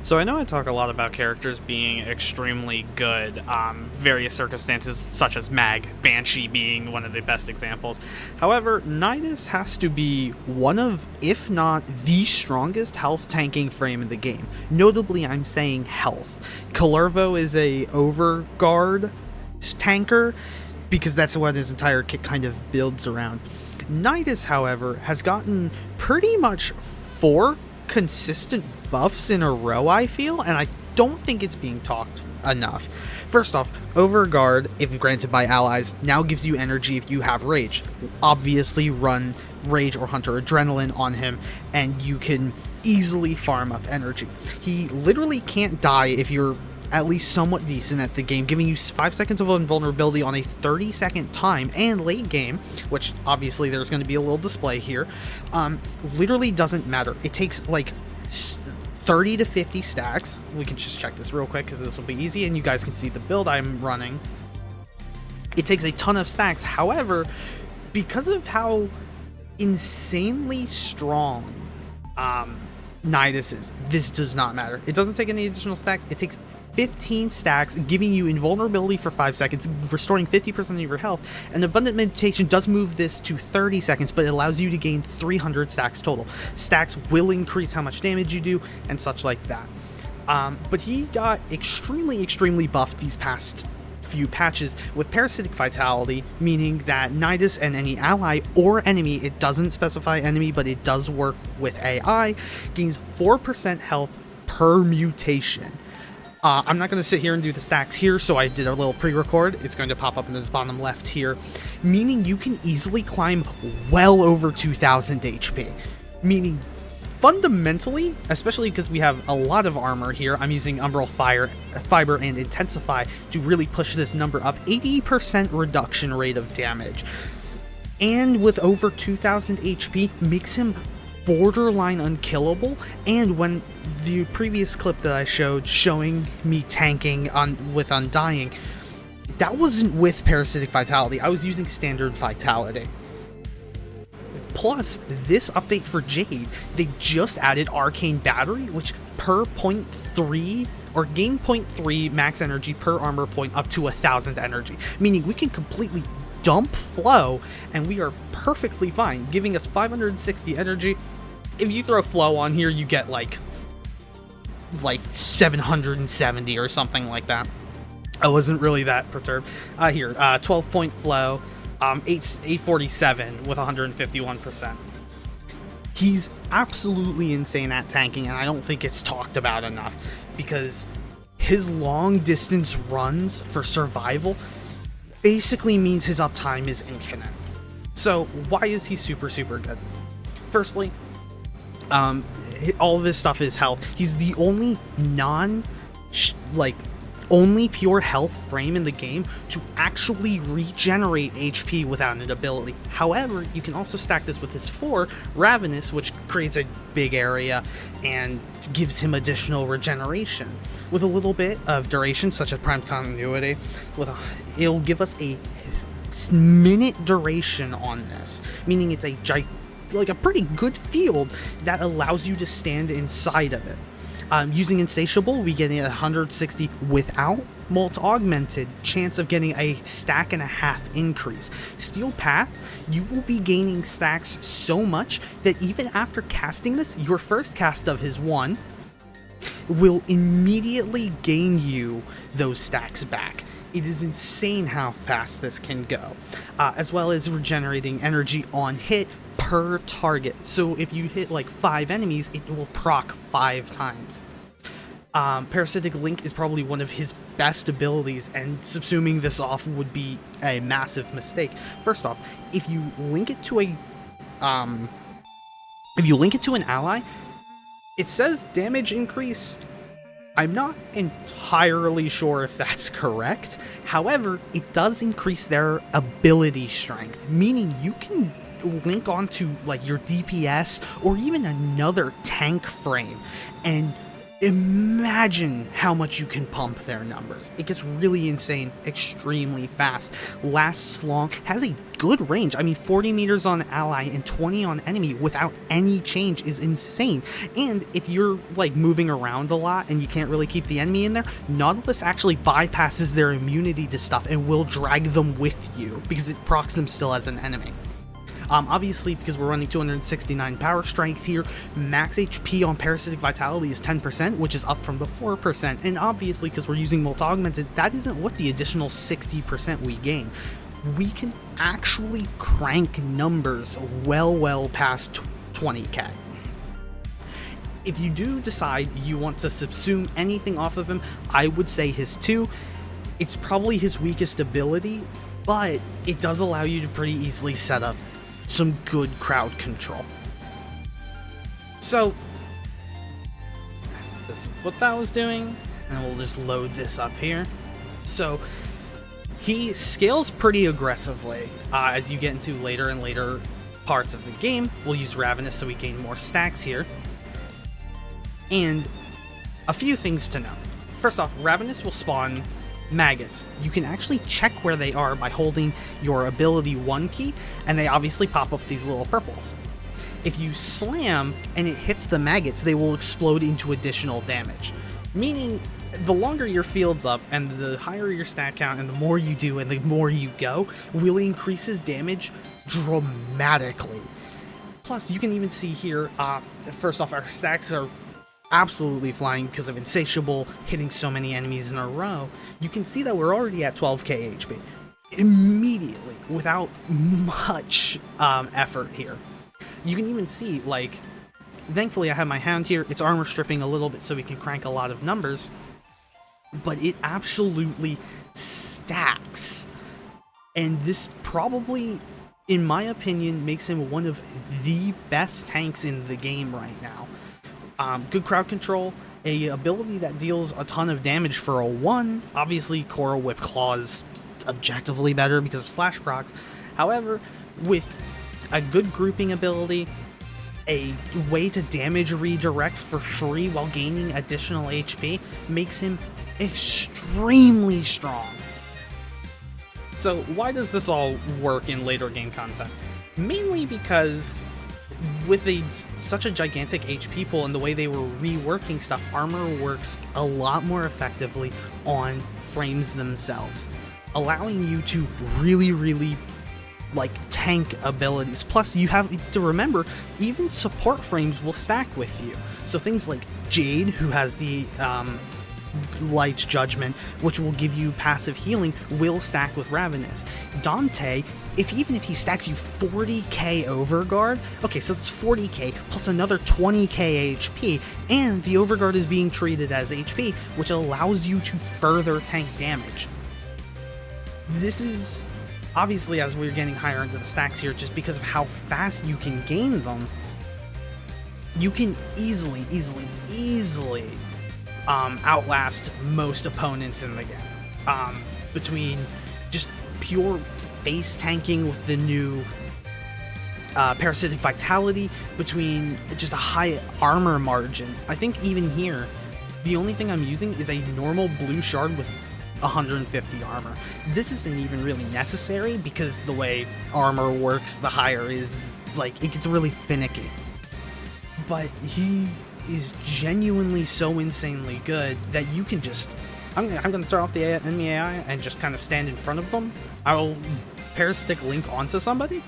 So I know I talk a lot about characters being extremely good, various circumstances such as Mag, Banshee being one of the best examples. However, Nidus has to be one of, if not the strongest health tanking frame in the game. Notably, I'm saying health. Calervo is a overguard tanker, because that's what his entire kit kind of builds around. Nidus, however, has gotten pretty much 4 consistent buffs in a row, I feel, and I don't think it's being talked enough. First off, Overguard, if granted by allies, now gives you energy if you have Rage. Obviously run Rage or Hunter Adrenaline on him, and you can easily farm up energy. He literally can't die if you're at least somewhat decent at the game, giving you 5 seconds of invulnerability on a 30-second time, and late game, which obviously there's going to be a little display here, literally doesn't matter. It takes like 30 to 50 stacks. We can just check this real quick because this will be easy, and you guys can see the build I'm running. It takes a ton of stacks. However, because of how insanely strong Nidus is, this does not matter. It doesn't take any additional stacks. It takes 15 stacks, giving you invulnerability for 5 seconds, restoring 50% of your health, and Abundant Meditation does move this to 30 seconds, but it allows you to gain 300 stacks total. Stacks will increase how much damage you do, and such like that. But he got extremely buffed these past few patches with Parasitic Vitality, meaning that Nidus and any ally or enemy, it doesn't specify enemy, but it does work with AI, gains 4% health per mutation. I'm not going to sit here and do the stacks here, so I did a little pre-record. It's going to pop up in this bottom left here, meaning you can easily climb well over 2000 HP. Meaning, fundamentally, especially because we have a lot of armor here, I'm using Umbral Fiber and Intensify to really push this number up. 80% reduction rate of damage. And with over 2000 HP, makes him borderline unkillable. And when the previous clip that I showed showing me tanking with Undying, that wasn't with Parasitic Vitality. I was using standard Vitality. Plus, this update for Jade, they just added Arcane Battery, which per 0.3 or gain 0.3 max energy per armor point up to 1000 energy, meaning we can completely dump Flow and we are perfectly fine, giving us 560 energy. If you throw Flow on here, you get like 770 or something like that. I wasn't really that perturbed. Here, 12 point Flow, 847 with 151%. He's absolutely insane at tanking, and I don't think it's talked about enough, because his long distance runs for survival basically means his uptime is infinite. So why is he super good? Firstly, all of his stuff is health. He's the only only pure health frame in the game to actually regenerate HP without an ability. However, you can also stack this with his 4, Ravenous, which creates a big area and gives him additional regeneration. With a little bit of duration, such as Primed Continuity, it'll give us a minute duration on this, meaning it's a pretty good field that allows you to stand inside of it. Using Insatiable, we get a 160 without Molt Augmented chance of getting a stack and a half increase. Steel Path, you will be gaining stacks so much that even after casting this, your first cast of his 1 will immediately gain you those stacks back. It is insane how fast this can go, as well as regenerating energy on hit per target. So if you hit like 5 enemies, it will proc 5 times. Parasitic Link is probably one of his best abilities, and subsuming this off would be a massive mistake. First off, if you link it to an ally, it says damage increase. I'm not entirely sure if that's correct. However, it does increase their ability strength, meaning you can link onto like your DPS or even another tank frame and Imagine how much you can pump their numbers. It gets really insane, extremely fast, lasts long, has a good range. I mean, 40 meters on ally and 20 on enemy without any change is insane. And if you're like moving around a lot and you can't really keep the enemy in there, Nautilus actually bypasses their immunity to stuff and will drag them with you because it procs them still as an enemy. Obviously, because we're running 269 power strength here, max HP on Parasitic Vitality is 10%, which is up from the 4%, and obviously, because we're using Molt Augmented, that isn't what the additional 60% we gain. We can actually crank numbers well past 20k. If you do decide you want to subsume anything off of him, I would say his 2. It's probably his weakest ability, but it does allow you to pretty easily set up some good crowd control. So this is what that was doing, and we'll just load this up here. So he scales pretty aggressively as you get into later and later parts of the game. We'll use Ravenous so we gain more stacks here. And a few things to know. First off, Ravenous will spawn maggots. You can actually check where they are by holding your ability 1 key, and they obviously pop up these little purples. If you slam and it hits the maggots, they will explode into additional damage. Meaning, the longer your field's up and the higher your stat count and the more you do and the more you go, will increase his damage dramatically. Plus, you can even see here, first off, our stacks are absolutely flying because of Insatiable hitting so many enemies in a row. You can see that we're already at 12k HP immediately without much effort here. You can even see, like, thankfully I have my Hound here. It's armor stripping a little bit so we can crank a lot of numbers, but it absolutely stacks. And this probably, in my opinion, makes him one of the best tanks in the game right now. Good crowd control, a ability that deals a ton of damage for a 1. Obviously, Coral Whip Claw is objectively better because of slash procs. However, with a good grouping ability, a way to damage redirect for free while gaining additional HP, makes him extremely strong. So why does this all work in later game content? Mainly because with such a gigantic HP pool and the way they were reworking stuff, armor works a lot more effectively on frames themselves, allowing you to really like tank abilities. Plus, you have to remember, even support frames will stack with you. So things like Jade, who has the Light's Judgment, which will give you passive healing, will stack with Ravenous. Dante, even if he stacks you 40k Overguard, okay, so that's 40k plus another 20k HP, and the Overguard is being treated as HP, which allows you to further tank damage. This is, obviously, as we're getting higher into the stacks here, just because of how fast you can gain them, you can easily outlast most opponents in the game. Between just pure face tanking with the new Parasitic Vitality, between just a high armor margin. I think even here, the only thing I'm using is a normal blue shard with 150 armor. This isn't even really necessary because the way armor works, the higher is, like, it gets really finicky. But he is genuinely so insanely good that you can just, I'm gonna turn off the enemy AI and just kind of stand in front of them. I'll Parasitic Link onto somebody,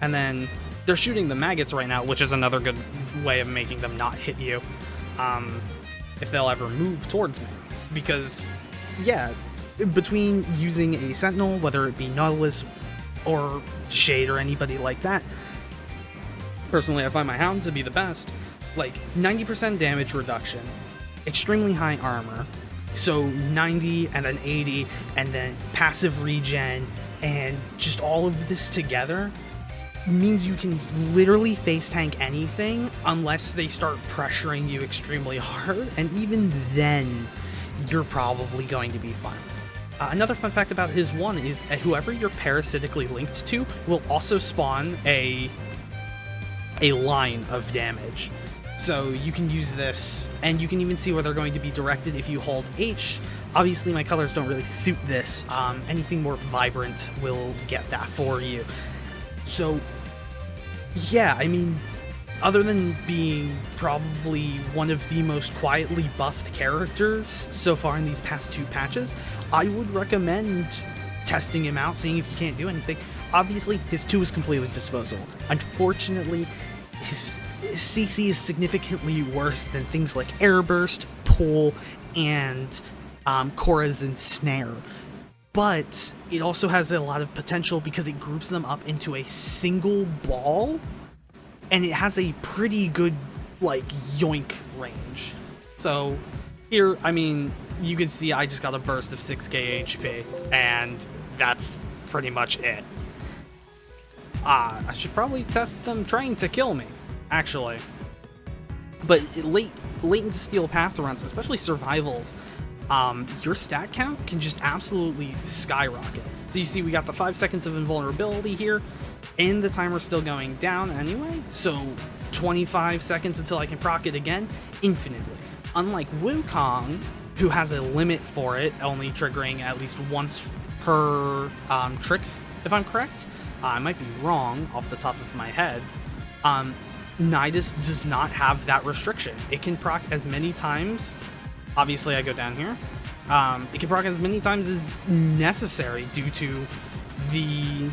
and then they're shooting the maggots right now, which is another good way of making them not hit you, if they'll ever move towards me. Because, yeah, between using a Sentinel, whether it be Nautilus or Shade or anybody like that, personally I find my Hound to be the best. Like, 90% damage reduction, extremely high armor, so 90 and then 80, and then passive regen, and just all of this together means you can literally face tank anything unless they start pressuring you extremely hard, and even then, you're probably going to be fine. Another fun fact about his 1 is that whoever you're parasitically linked to will also spawn a line of damage. So you can use this, and you can even see where they're going to be directed if you hold H. Obviously, my colors don't really suit this. Anything more vibrant will get that for you. So, yeah, I mean, other than being probably one of the most quietly buffed characters so far in these past 2 patches, I would recommend testing him out, seeing if you can't do anything. Obviously, his 2 is completely disposable. Unfortunately, his CC is significantly worse than things like Airburst, Pull, and Korra's Ensnare. But it also has a lot of potential because it groups them up into a single ball, and it has a pretty good, like, yoink range. So here, I mean, you can see I just got a burst of 6k HP, and that's pretty much it. I should probably test them trying to kill me, actually. But late into Steel Path runs, especially survivals, your stat count can just absolutely skyrocket. So you see we got the 5 seconds of invulnerability here, and the timer's still going down anyway, so 25 seconds until I can proc it again, infinitely. Unlike Wukong, who has a limit for it, only triggering at least once per trick, if I'm correct. I might be wrong off the top of my head. Nidus does not have that restriction. It can proc as many times. Obviously, I go down here. It can proc as many times as necessary due to the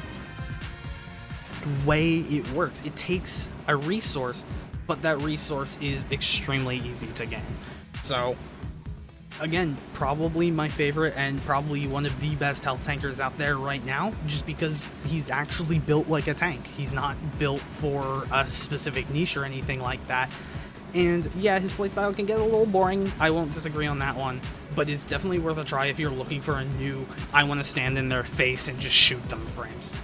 way it works. It takes a resource, but that resource is extremely easy to gain. So, again, probably my favorite and probably one of the best health tankers out there right now, just because he's actually built like a tank. He's not built for a specific niche or anything like that. And yeah, his playstyle can get a little boring. I won't disagree on that one, but it's definitely worth a try if you're looking for a new, I want to stand in their face and just shoot them frames.